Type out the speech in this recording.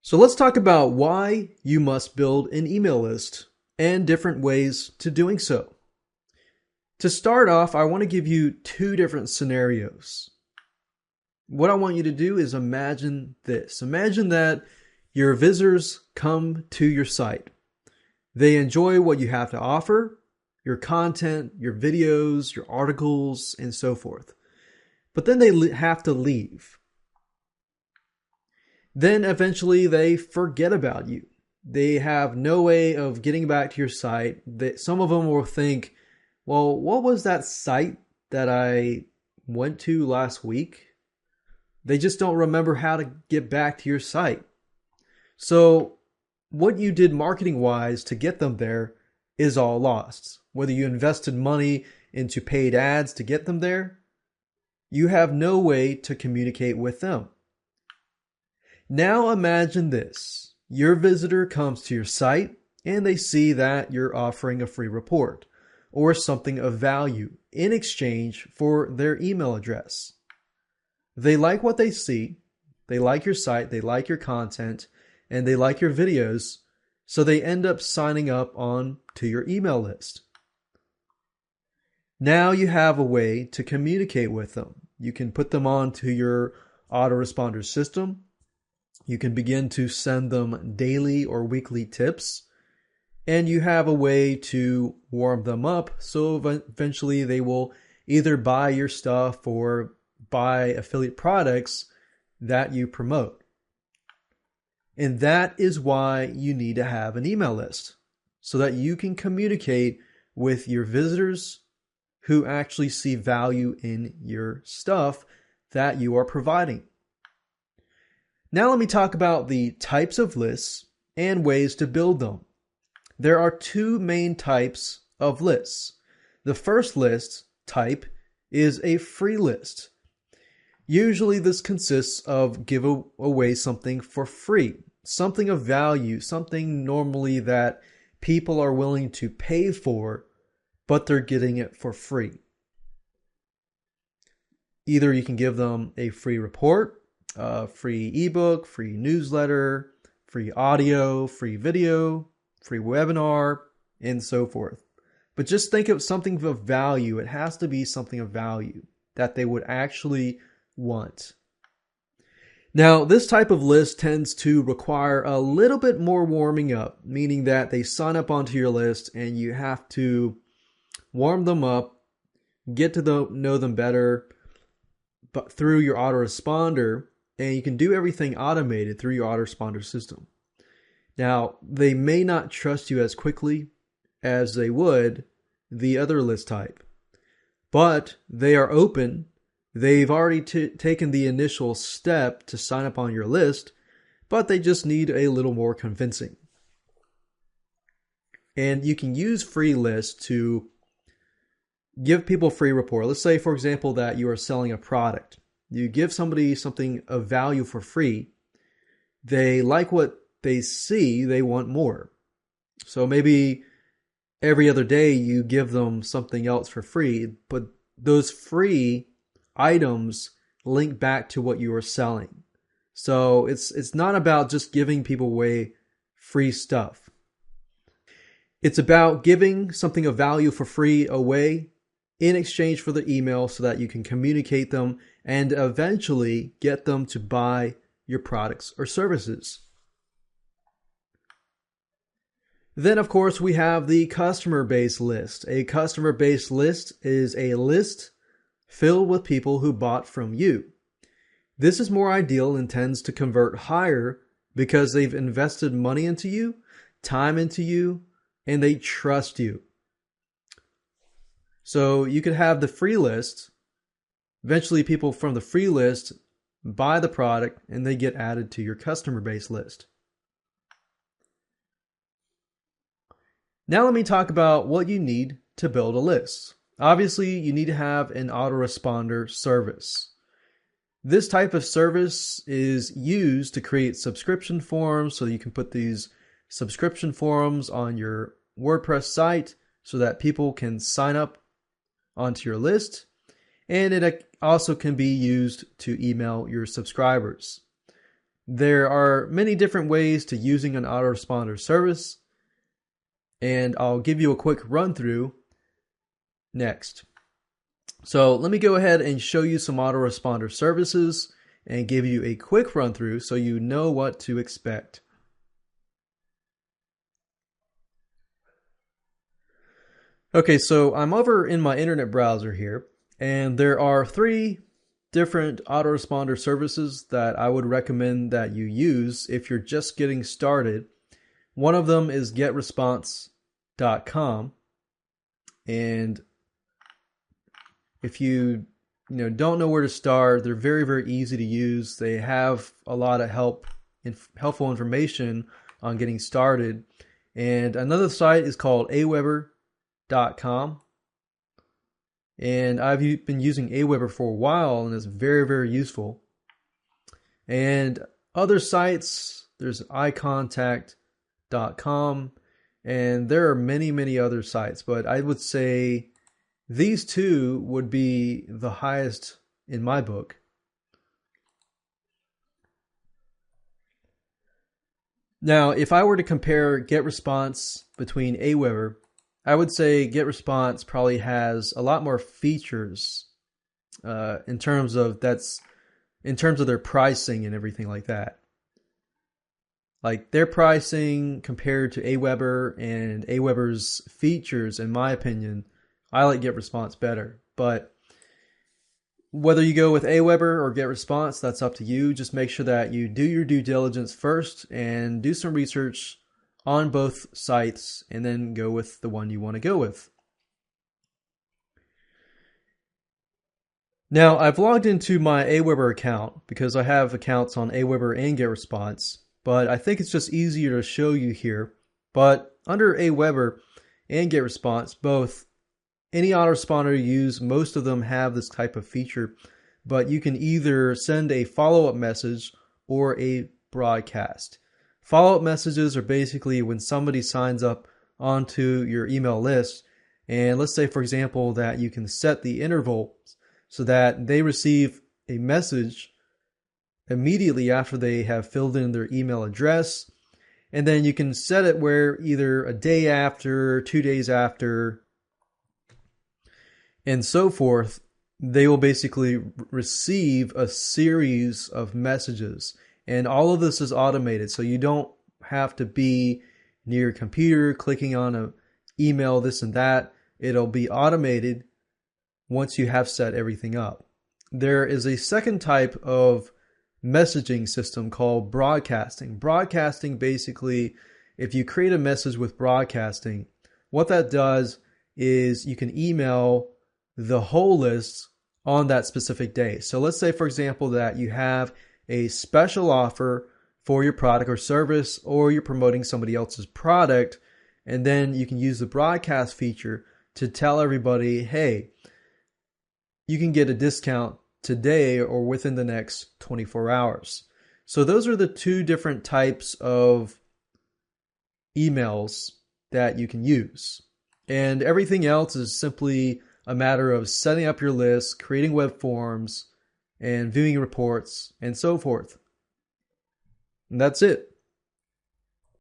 So let's talk about why you must build an email list and different ways to doing so. To start off, I want to give you two different scenarios. What I want you to do is imagine this. Imagine that your visitors come to your site. They enjoy what you have to offer, your content, your videos, your articles, and so forth. But then they have to leave. Then eventually they forget about you. They have no way of getting back to your site. Some of them will think, well, what was that site that I went to last week? They just don't remember how to get back to your site. So what you did marketing-wise to get them there is all lost. Whether you invested money into paid ads to get them there, you have no way to communicate with them. Now imagine this. Your visitor comes to your site and they see that you're offering a free report or something of value in exchange for their email address. They like what they see, they like your site, they like your content, and they like your videos, so they end up signing up on to your email list. Now you have a way to communicate with them. You can put them onto your autoresponder system. You can begin to send them daily or weekly tips. And you have a way to warm them up so eventually they will either buy your stuff or buy affiliate products that you promote. And that is why you need to have an email list so that you can communicate with your visitors who actually see value in your stuff that you are providing. Now let me talk about the types of lists and ways to build them. There are two main types of lists. The first list type is a free list. Usually this consists of give away something for free, something of value, something normally that people are willing to pay for, but they're getting it for free. Either you can give them a free report, a free ebook, free newsletter, free audio, free video, free webinar, and so forth. But just think of something of value. It has to be something of value that they would actually want. Now, this type of list tends to require a little bit more warming up, meaning that they sign up onto your list and you have to warm them up, get to know them better, but through your autoresponder, and you can do everything automated through your autoresponder system. Now, they may not trust you as quickly as they would the other list type, but they are open. They've already taken the initial step to sign up on your list, but they just need a little more convincing. And you can use free lists to give people free report. Let's say, for example, that you are selling a product. You give somebody something of value for free. They like what they see, they want more. So maybe every other day you give them something else for free, but those free items link back to what you are selling. So it's not about just giving people away free stuff. It's about giving something of value for free away in exchange for the email so that you can communicate them and eventually get them to buy your products or services. Then, of course, we have the customer-based list. A customer-based list is a list filled with people who bought from you. This is more ideal and tends to convert higher because they've invested money into you, time into you, and they trust you. So you could have the free list. Eventually people from the free list buy the product and they get added to your customer base list. Now let me talk about what you need to build a list. Obviously, you need to have an autoresponder service. This type of service is used to create subscription forms so that you can put these subscription forms on your WordPress site so that people can sign up onto your list. And it also can be used to email your subscribers. There are many different ways to using an autoresponder service, and I'll give you a quick run through next. So let me go ahead and show you some autoresponder services and give you a quick run through so you know what to expect. Okay, so I'm over in my internet browser here, and there are 3 different autoresponder services that I would recommend that you use if you're just getting started. One of them is getresponse.com, and if you don't know where to start, they're very, very easy to use. They have a lot of helpful information on getting started. And another site is called aweber.com. And I've been using Aweber for a while, and it's very, very useful. And other sites, there's iContact.com, and there are many, many other sites, but I would say these 2 would be the highest in my book. Now, if I were to compare GetResponse between Aweber, I would say GetResponse probably has a lot more features in terms of their pricing and everything like that. Like their pricing compared to Aweber and Aweber's features, in my opinion, I like GetResponse better. But whether you go with Aweber or GetResponse, that's up to you. Just make sure that you do your due diligence first and do some research on both sites, and then go with the one you want to go with. Now, I've logged into my Aweber account because I have accounts on Aweber and GetResponse, but I think it's just easier to show you here. But under Aweber and GetResponse, both, any autoresponder you use, most of them have this type of feature, but you can either send a follow-up message or a broadcast. Follow-up messages are basically when somebody signs up onto your email list, and let's say, for example, that you can set the interval so that they receive a message immediately after they have filled in their email address, and then you can set it where either a day after, 2 days after, and so forth, they will basically receive a series of messages. And all of this is automated, so you don't have to be near your computer clicking on an email, this and that. It'll be automated once you have set everything up. There is a second type of messaging system called broadcasting. Broadcasting, basically, if you create a message with broadcasting, what that does is you can email the whole list on that specific day. So let's say, for example, that you have a special offer for your product or service, or you're promoting somebody else's product, and then you can use the broadcast feature to tell everybody, hey, you can get a discount today or within the next 24 hours. So those are the 2 different types of emails that you can use. And everything else is simply a matter of setting up your list, creating web forms, and viewing reports, and so forth. And that's it.